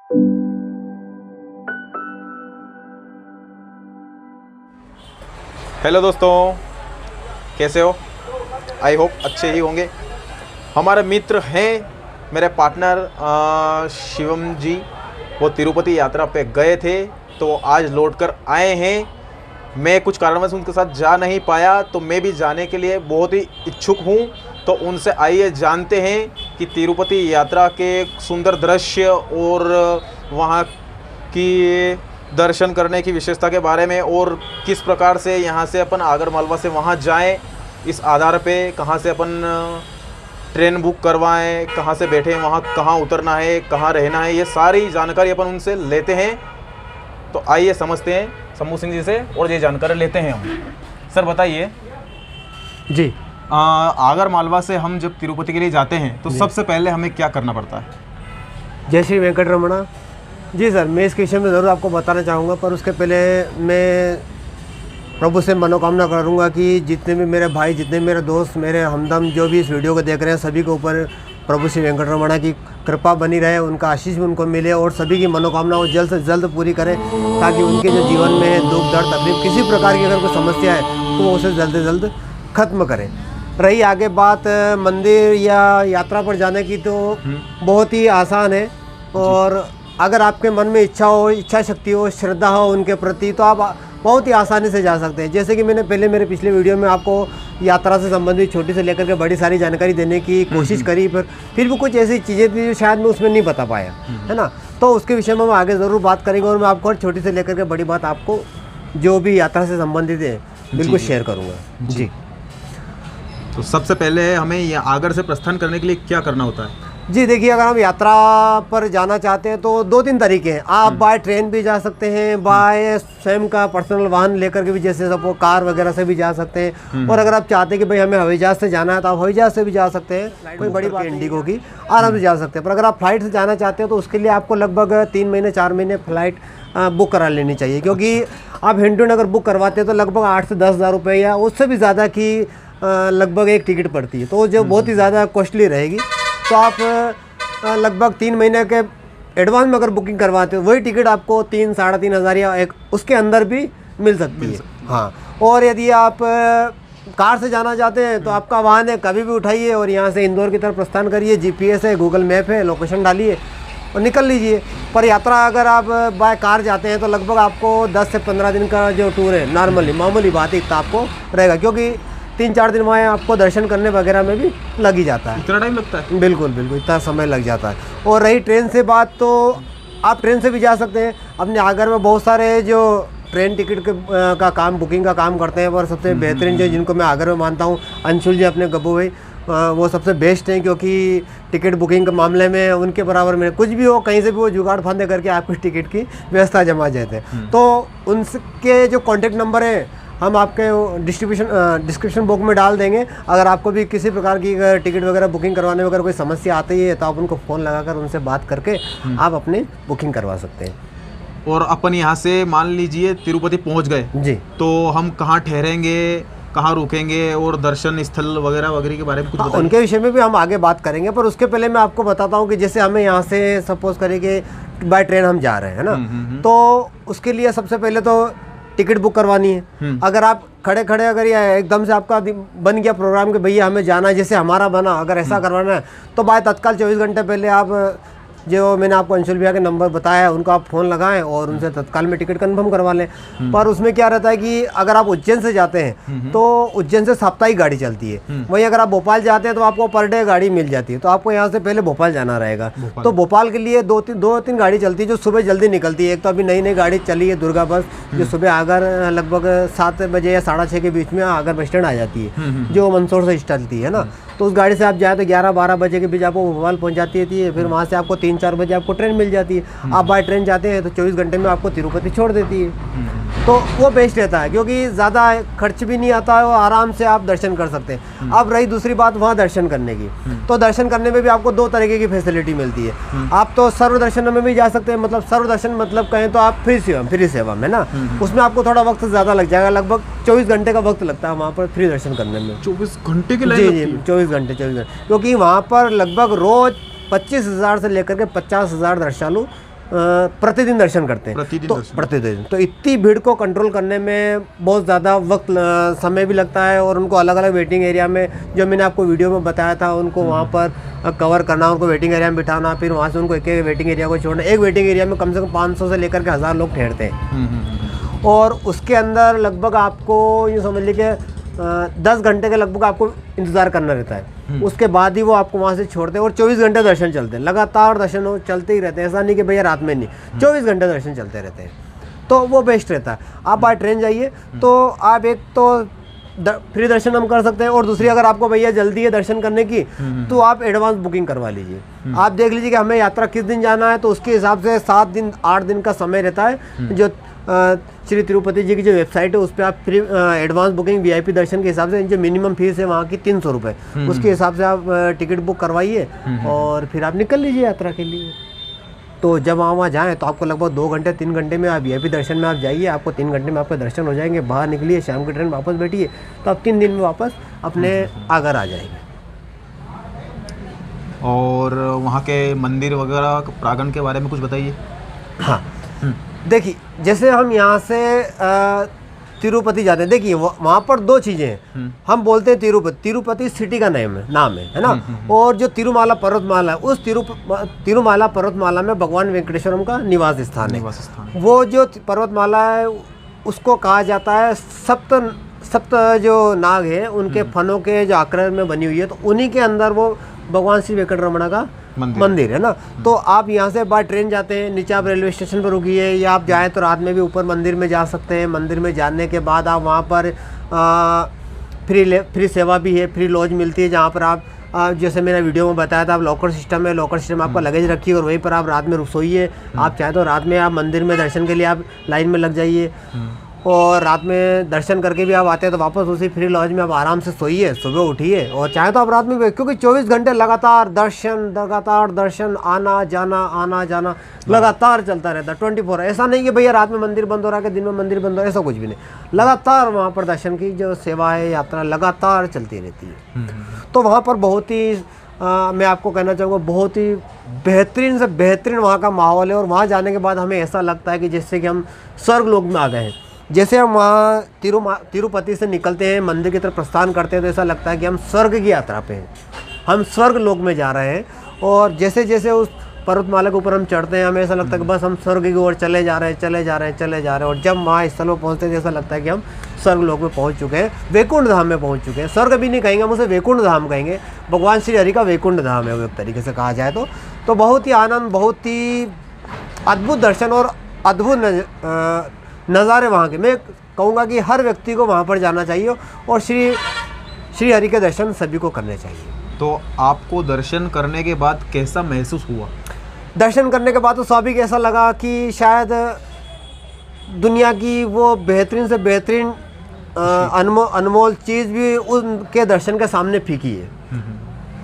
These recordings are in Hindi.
हेलो दोस्तों, कैसे हो? आई होप अच्छे ही होंगे। हमारे मित्र हैं, मेरे पार्टनर शिवम जी, वो तिरुपति यात्रा पे गए थे तो आज लौट कर आए हैं। मैं कुछ कारणवश उनके साथ जा नहीं पाया, तो मैं भी जाने के लिए बहुत ही इच्छुक हूँ। तो उनसे आइए जानते हैं कि तिरुपति यात्रा के सुंदर दृश्य और वहाँ की दर्शन करने की विशेषता के बारे में, और किस प्रकार से यहाँ से अपन आगर मालवा से वहाँ जाएं, इस आधार पे कहाँ से अपन ट्रेन बुक करवाएं, कहाँ से बैठें, वहाँ कहाँ उतरना है, कहाँ रहना है, ये सारी जानकारी अपन उनसे लेते हैं। तो आइए समझते हैं शंभू सिंह जी से और ये जानकारी लेते हैं हम। सर बताइए जी, आगर मालवा से हम जब तिरुपति के लिए जाते हैं तो सबसे पहले हमें क्या करना पड़ता है? जय श्री वेंकटरमणा। जी सर, मैं इस विषय में ज़रूर आपको बताना चाहूँगा, पर उसके पहले मैं प्रभु से मनोकामना करूँगा कि जितने भी मेरे भाई, जितने भी मेरे दोस्त, मेरे हमदम जो भी इस वीडियो को देख रहे हैं, सभी के ऊपर प्रभु श्री वेंकटरमणा की कृपा बनी रहे, उनका आशीष भी उनको मिले और सभी की मनोकामनाओं जल्द से जल्द पूरी करें, ताकि उनके जो जीवन में दुख दर्द तकलीफ किसी प्रकार की अगर कोई समस्या है तो वो उसे जल्द से जल्द ख़त्म करें। रही आगे बात मंदिर या यात्रा पर जाने की, तो बहुत ही आसान है, और अगर आपके मन में इच्छा हो, इच्छा शक्ति हो, श्रद्धा हो उनके प्रति, तो आप बहुत ही आसानी से जा सकते हैं। जैसे कि मैंने पहले मेरे पिछले वीडियो में आपको यात्रा से संबंधित छोटी से लेकर के बड़ी सारी जानकारी देने की कोशिश करी, पर फिर भी कुछ ऐसी चीज़ें थी जो शायद मैं उसमें नहीं बता पाया, है ना। तो उसके विषय में हम आगे ज़रूर बात करेंगे, और मैं आपको छोटी से लेकर के बड़ी बात आपको जो भी यात्रा से संबंधित है बिल्कुल शेयर करूँगा। जी, तो सबसे पहले हमें ये आगर से प्रस्थान करने के लिए क्या करना होता है? जी देखिए, अगर हम यात्रा पर जाना चाहते हैं तो 2-3 तरीके हैं। आप बाय ट्रेन भी जा सकते हैं, बाय स्वयं का पर्सनल वाहन लेकर के भी, जैसे सब कार वगैरह से भी जा सकते हैं, और अगर आप चाहते हैं कि भाई हमें हवाई जहाज़ से जाना है तो आप हवाई जहाज़ से भी जा सकते हैं, कोई बड़ी बात इंडिगो की आराम से जा सकते हैं। पर अगर आप फ्लाइट से जाना चाहते हैं तो उसके लिए आपको लगभग 3 महीने 4 महीने फ्लाइट बुक करा लेनी चाहिए, क्योंकि आप हिंडून अगर बुक करवाते हैं तो लगभग 8 से 10 हज़ार रुपये या उससे भी ज़्यादा की लगभग एक टिकट पड़ती है, तो जो बहुत ही ज़्यादा कॉस्टली रहेगी। तो आप लगभग 3 महीने के एडवांस में अगर बुकिंग करवाते हो, वही टिकट आपको 3-3.5 हज़ार या एक उसके अंदर भी मिल सकती है। हाँ, और यदि आप कार से जाना चाहते हैं तो आपका वाहन है, कभी भी उठाइए और यहाँ से इंदौर की तरफ प्रस्थान करिए। जीपीएस है, गूगल मैप है, लोकेशन डालिए और निकल लीजिए। पर यात्रा अगर आप बाय कार जाते हैं तो लगभग आपको 10 से 15 दिन का जो टूर है, नॉर्मली मामूली बात है, इतना आपको रहेगा, क्योंकि 3-4 दिन वहाँ आपको दर्शन करने वगैरह में भी लग ही जाता है। इतना टाइम लगता है? बिल्कुल बिल्कुल, इतना समय लग जाता है। और रही ट्रेन से बात, तो आप ट्रेन से भी जा सकते हैं। अपने आगर में बहुत सारे जो ट्रेन टिकट का काम, बुकिंग का काम करते हैं, पर सबसे बेहतरीन जो जिनको मैं आगर में मानता हूँ, अंशुल जी अपने गब्बू भाई, वो सबसे बेस्ट हैं, क्योंकि टिकट बुकिंग के मामले में उनके बराबर में कुछ भी हो, कहीं से भी वो जुगाड़ फांदे करके आपकी टिकट की व्यवस्था जमा जाते हैं। तो उनके जो कॉन्टेक्ट नंबर है हम आपके डिस्क्रिप्शन बॉक्स में डाल देंगे। अगर आपको भी किसी प्रकार की टिकट वगैरह बुकिंग करवाने में अगर कोई समस्या आती है तो आप उनको फ़ोन लगाकर उनसे बात करके आप अपनी बुकिंग करवा सकते हैं। और अपन यहाँ से मान लीजिए तिरुपति पहुँच गए जी, तो हम कहाँ ठहरेंगे, कहाँ रुकेंगे, और दर्शन स्थल वगैरह वगैरह के बारे में कुछ बताइए। उनके विषय में भी हम आगे बात करेंगे, पर उसके पहले मैं आपको बताता हूँ कि जैसे हमें यहाँ से सपोज करें कि बाय ट्रेन हम जा रहे हैं ना, तो उसके लिए सबसे पहले तो टिकट बुक करवानी है। अगर आप खड़े खड़े अगर ये एकदम से आपका बन गया प्रोग्राम कि भैया हमें जाना है, जैसे हमारा बना, अगर ऐसा करवाना है तो बाय तत्काल 24 घंटे पहले आप जो मैंने आपको अंशुल भैया के नंबर बताया है उनको आप फ़ोन लगाएं और उनसे तत्काल में टिकट कंफर्म करवा लें। पर उसमें क्या रहता है कि अगर आप उज्जैन से जाते हैं तो उज्जैन से साप्ताहिक गाड़ी चलती है। वहीं अगर आप भोपाल जाते हैं तो आपको पर डे गाड़ी मिल जाती है, तो आपको यहाँ से पहले भोपाल जाना रहेगा। तो भोपाल के लिए 2-3 गाड़ी चलती है जो सुबह जल्दी निकलती है। एक तो अभी नई नई गाड़ी चली है दुर्गा बस, जो सुबह आगर लगभग 7 बजे या 6:30 के बीच में आगर बस स्टैंड आ जाती है, जो मंदसौर से चलती है ना। तो उस गाड़ी से आप जाए तो 11-12 बजे के बीच आपको भोपाल पहुंच जाती है। फिर वहाँ से आपको 3-4 बजे आपको ट्रेन मिल जाती है। आप बाय ट्रेन जाते हैं तो 24 घंटे में आपको तिरुपति छोड़ देती है। तो वो बेस्ट रहता है, क्योंकि ज़्यादा खर्च भी नहीं आता है और आराम से आप दर्शन कर सकते हैं। अब रही दूसरी बात वहाँ दर्शन करने की, तो दर्शन करने में भी आपको 2 तरीके की फैसिलिटी मिलती है। आप तो सर्व दर्शन में भी जा सकते हैं, मतलब सर्व दर्शन मतलब कहें तो आप फ्री सेवा में ना, उसमें आपको थोड़ा वक्त ज़्यादा लग जाएगा, लगभग 24 घंटे का वक्त लगता है वहाँ पर फ्री दर्शन करने में। 24 घंटे के लाइन? जी, 24 घंटे, क्योंकि वहाँ पर लगभग रोज़ 25,000 से लेकर के 50,000 श्रद्धालु प्रतिदिन दर्शन करते हैं। तो प्रतिदिन तो इतनी भीड़ को कंट्रोल करने में बहुत ज़्यादा समय भी लगता है, और उनको अलग अलग वेटिंग एरिया में, जो मैंने आपको वीडियो में बताया था, उनको वहाँ पर कवर करना, उनको वेटिंग एरिया में बिठाना, फिर वहाँ से उनको एक एक वेटिंग एरिया को छोड़ना। एक वेटिंग एरिया में कम से कम 500 से लेकर के 1000 लोग ठहरते हैं, और उसके अंदर लगभग आपको यूँ समझ लीजिए 10 घंटे के लगभग आपको इंतज़ार करना रहता है। उसके बाद ही वो आपको वहाँ से छोड़ते हैं, और 24 घंटे दर्शन चलते हैं, लगातार दर्शन चलते ही रहते हैं। ऐसा नहीं कि भैया रात में नहीं, 24 घंटे दर्शन चलते रहते हैं, तो वो बेस्ट रहता है। आप बाय ट्रेन जाइए तो आप एक तो फ्री दर्शन हम कर सकते हैं, और दूसरी अगर आपको भैया जल्दी है दर्शन करने की तो आप एडवांस बुकिंग करवा लीजिए। आप देख लीजिए कि हमें यात्रा किस दिन जाना है, तो उसके हिसाब से 7 दिन 8 दिन का समय रहता है। जो श्री तिरुपति जी की जो वेबसाइट है उस पर आप फ्री एडवांस बुकिंग वीआईपी दर्शन के हिसाब से, जो मिनिमम फीस है वहाँ की 300 रुपये, उसके हिसाब से आप टिकट बुक करवाइए और फिर आप निकल लीजिए यात्रा के लिए। तो जब वहाँ जाएँ तो आपको लगभग 2 घंटे 3 घंटे में आप वीआईपी दर्शन में आप जाइए, आपको 3 घंटे में आपके दर्शन हो जाएंगे। बाहर निकलिए, शाम की ट्रेन वापस बैठिए, तो आप 3 दिन में वापस अपने आगरा आ जाएंगे। और वहाँ के मंदिर वगैरह प्रांगण के बारे में कुछ बताइए। हाँ, देखिए जैसे हम यहाँ से तिरुपति जाते हैं, देखिए वहाँ पर 2 चीज़ें हैं। हम बोलते हैं तिरुपति सिटी का नाम है ना। और जो तिरुमाला पर्वतमाला है, उस तिरुमाला पर्वतमाला में भगवान वेंकटेश्वरम का निवास स्थान है। वो जो पर्वतमाला है उसको कहा जाता है सप्त जो नाग है उनके फनों के जो आकार में बनी हुई है, तो उन्हीं के अंदर वो भगवान श्री वेंकटरमण का मंदिर है ना। तो आप यहाँ से बाय ट्रेन जाते हैं, नीचे आप रेलवे स्टेशन पर रुकिए, या आप जाएँ तो रात में भी ऊपर मंदिर में जा सकते हैं। मंदिर में जाने के बाद आप वहाँ पर फ्री सेवा भी है, फ्री लॉज मिलती है, जहाँ पर आप जैसे मैंने वीडियो में बताया था, आप लॉकर सिस्टम है, लॉकर सिस्टम आपका लगेज रखिए और वहीं पर आप रात में सोइए। आप चाहे तो रात में आप मंदिर में दर्शन के लिए आप लाइन में लग जाइए, और रात में दर्शन करके भी आप आते हैं तो वापस उसी फ्री लॉज में आप आराम से सोइए, सुबह उठिए, और चाहे तो आप रात में, क्योंकि 24 घंटे लगातार दर्शन आना जाना लगातार चलता रहता है 24। ऐसा नहीं कि भैया रात में मंदिर बंद हो रहा है, दिन में मंदिर बंद हो रहा है, ऐसा कुछ भी नहीं। लगातार वहाँ पर दर्शन की जो सेवा है, यात्रा लगातार चलती रहती है। तो वहाँ पर बहुत ही मैं आपको कहना चाहूँगा, बहुत ही बेहतरीन से बेहतरीन वहाँ का माहौल है। और वहाँ जाने के बाद हमें ऐसा लगता है कि जैसे कि हम स्वर्ग लोक में आ गए हैं। जैसे हम वहाँ तिरुपति से निकलते हैं, मंदिर की तरफ प्रस्थान करते हैं, तो ऐसा लगता है कि हम स्वर्ग की यात्रा पे हैं, हम स्वर्ग लोक में जा रहे हैं। और जैसे जैसे उस पर्वतमाला के ऊपर हम चढ़ते हैं, हमें ऐसा लगता है कि बस हम स्वर्ग की ओर चले जा रहे हैं। और जब वहाँ स्थल पर पहुँचते हैं, ऐसा लगता है कि हम स्वर्ग लोक में पहुँच चुके हैं, वैकुंठ धाम में पहुँच चुके हैं। स्वर्ग भी नहीं कहेंगे हम उसे, वैकुंठ धाम कहेंगे। भगवान श्री हरि का वैकुंठ धाम है वो, एक तरीके से कहा जाए तो बहुत ही आनंद, बहुत ही अद्भुत दर्शन और अद्भुत नज़ारे वहाँ के। मैं कहूँगा कि हर व्यक्ति को वहाँ पर जाना चाहिए, और श्री हरि के दर्शन सभी को करने चाहिए। तो आपको दर्शन करने के बाद कैसा महसूस हुआ? दर्शन करने के बाद तो स्वाभाविक ऐसा लगा कि शायद दुनिया की वो बेहतरीन से बेहतरीन अनमोल चीज़ भी उनके दर्शन के सामने फीकी है,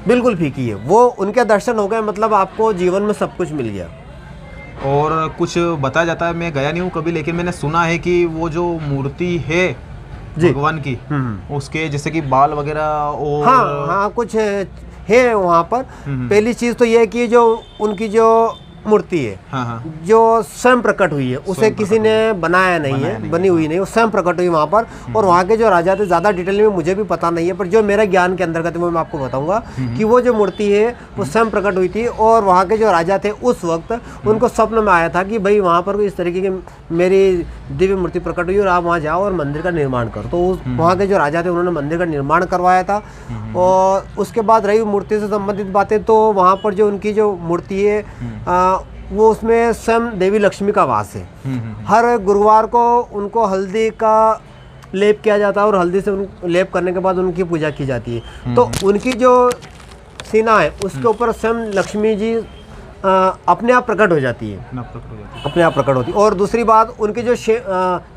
बिल्कुल फीकी है। वो उनके दर्शन हो गए, मतलब आपको जीवन में सब कुछ मिल गया। और कुछ बताया जाता है, मैं गया नहीं हूँ कभी, लेकिन मैंने सुना है कि वो जो मूर्ति है भगवान की, उसके जैसे कि बाल वगैरह और हाँ कुछ है वहाँ पर। पहली चीज़ तो ये है कि जो उनकी जो मूर्ति है, जो स्वयं प्रकट हुई है, उसे किसी ने बनाया नहीं है, बनी हुई नहीं, वो स्वयं प्रकट हुई वहाँ पर। और वहाँ के जो राजा थे, ज़्यादा डिटेल में मुझे भी पता नहीं है, पर जो मेरे ज्ञान के अंतर्गत वो मैं आपको बताऊंगा कि वो जो मूर्ति है वो स्वयं प्रकट हुई थी। और वहाँ के जो राजा थे उस वक्त उनको स्वप्न में आया था कि भाई वहाँ पर इस तरीके की मेरी दिव्य मूर्ति प्रकट हुई और आप वहाँ जाओ और मंदिर का निर्माण करो। तो वहाँ के जो राजा थे उन्होंने मंदिर का निर्माण करवाया था। और उसके बाद रही मूर्ति से संबंधित बातें, तो वहाँ पर जो उनकी जो मूर्ति है वो उसमें स्वयं देवी लक्ष्मी का वास है। हर गुरुवार को उनको हल्दी का लेप किया जाता है, और हल्दी से लेप करने के बाद उनकी पूजा की जाती है। तो उनकी जो सीना है उसके ऊपर स्वयं लक्ष्मी जी अपने आप प्रकट हो जाती है, अपने आप प्रकट होती है। और दूसरी बात, उनके जो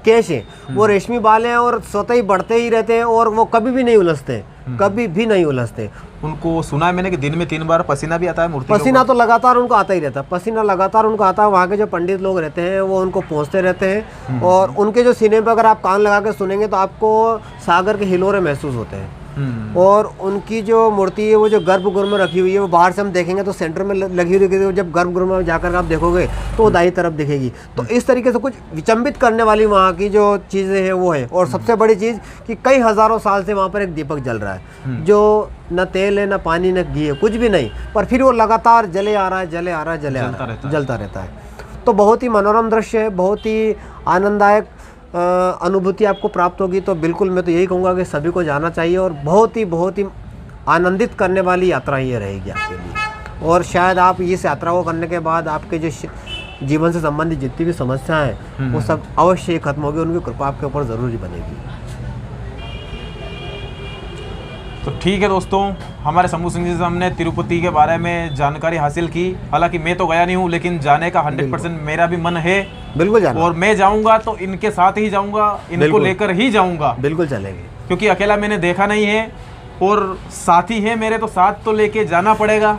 केश हैं वो रेशमी बाल हैं और स्वतः ही बढ़ते ही रहते हैं, और वो कभी भी नहीं उलझते, कभी भी नहीं उलझते। उनको सुना है मैंने कि दिन में 3 बार पसीना भी आता है मूर्ति। पसीना तो लगातार उनको आता ही रहता है, पसीना लगातार उनको आता है। वहाँ के जो पंडित लोग रहते हैं वो उनको पहुँचते रहते हैं। और उनके जो सीने पर अगर आप कान लगा के सुनेंगे तो आपको सागर के हिलोरे महसूस होते हैं। और उनकी जो मूर्ति है वो जो गर्भगृह में रखी हुई है, वो बाहर से हम देखेंगे तो सेंटर में लगी हुई है, जब गर्भगृह में जाकर आप देखोगे तो वो दाई तरफ दिखेगी। तो इस तरीके से कुछ विचंबित करने वाली वहाँ की जो चीज़ें हैं वो है। और सबसे बड़ी चीज़ कि कई हज़ारों साल से वहाँ पर एक दीपक जल रहा है, जो न तेल है, न पानी, न घी है, कुछ भी नहीं, पर फिर वो लगातार जले आ रहा है, जले आ रहा है, जले आ रहा है, जलता रहता है। तो बहुत ही मनोरम दृश्य है, बहुत ही आनंददायक अनुभूति आपको प्राप्त होगी। तो बिल्कुल मैं तो यही कहूँगा कि सभी को जाना चाहिए, और बहुत ही आनंदित करने वाली यात्रा ये रहेगी आपके लिए। और शायद आप इस यात्रा को करने के बाद आपके जो जीवन से संबंधित जितनी भी समस्याएं हैं वो सब अवश्य ही खत्म होगी, उनकी कृपा आपके ऊपर ज़रूरी बनेगी। तो ठीक है दोस्तों, हमारे शंभू सिंह जी से हमने तिरुपति के बारे में जानकारी हासिल की। हालांकि मैं तो गया नहीं हूँ, लेकिन जाने का 100% मेरा भी मन है। बिल्कुल जाना, और मैं जाऊँगा तो इनके साथ ही जाऊँगा, इनको लेकर ही जाऊँगा। बिल्कुल चलेंगे, क्योंकि अकेला मैंने देखा नहीं है, और साथी है मेरे, तो साथ तो लेके जाना पड़ेगा।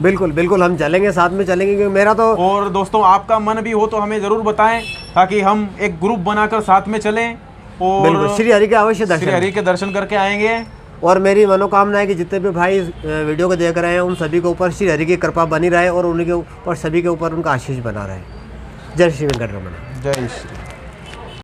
बिल्कुल बिल्कुल हम चलेंगे, साथ में चलेंगे, क्योंकि मेरा तो। और दोस्तों आपका मन भी हो तो हमें ज़रूर बताएं, ताकि हम एक ग्रुप बनाकर साथ में चलें और श्री हरि के अवश्य दर्शन, श्री हरि के दर्शन करके आएंगे। और मेरी मनोकामना है कि जितने भी भाई वीडियो को देख रहे हैं उन सभी के ऊपर श्री हरि की कृपा बनी रहे, और उनके ऊपर सभी के ऊपर उनका आशीष बना रहे। जय श्री वेंकटरमण। जय श्री।